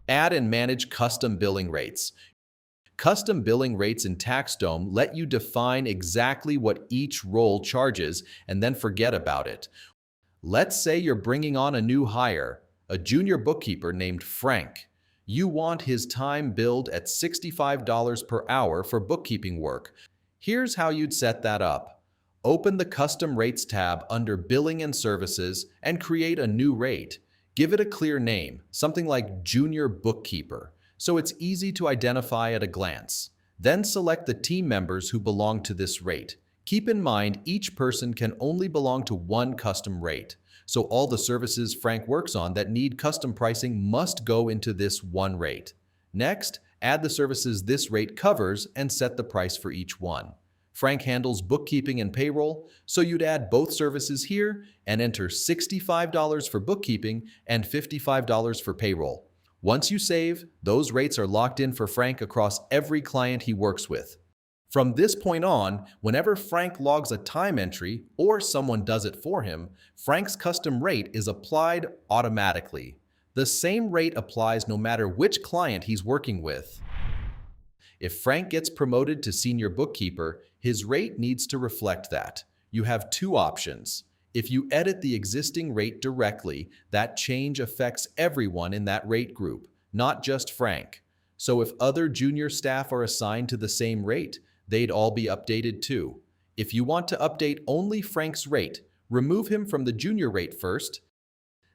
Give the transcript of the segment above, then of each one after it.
Add and manage custom billing rates. Custom billing rates in TaxDome let you define exactly what each role charges and then forget about it. Let's say you're bringing on a new hire, a junior bookkeeper named Frank. You want his time billed at $65 per hour for bookkeeping work. Here's how you'd set that up. Open the Custom Rates tab under Billing and Services and create a new rate. Give it a clear name, something like Junior Bookkeeper, so it's easy to identify at a glance. Then select the team members who belong to this rate. Keep in mind each person can only belong to one custom rate, so all the services Frank works on that need custom pricing must go into this one rate. Next, add the services this rate covers and set the price for each one. Frank handles bookkeeping and payroll, so you'd add both services here and enter $65 for bookkeeping and $55 for payroll. Once you save, those rates are locked in for Frank across every client he works with. From this point on, whenever Frank logs a time entry or someone does it for him, Frank's custom rate is applied automatically. The same rate applies no matter which client he's working with. If Frank gets promoted to senior bookkeeper, his rate needs to reflect that. You have two options. If you edit the existing rate directly, that change affects everyone in that rate group, not just Frank. So if other junior staff are assigned to the same rate, they'd all be updated too. If you want to update only Frank's rate, remove him from the junior rate first,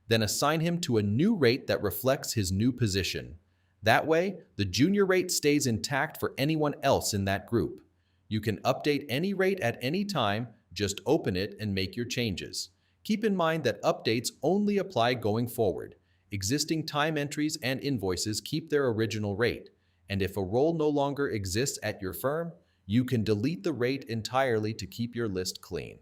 then assign him to a new rate that reflects his new position. That way, the junior rate stays intact for anyone else in that group. You can update any rate at any time, just open it and make your changes. Keep in mind that updates only apply going forward. Existing time entries and invoices keep their original rate, and if a role no longer exists at your firm, you can delete the rate entirely to keep your list clean.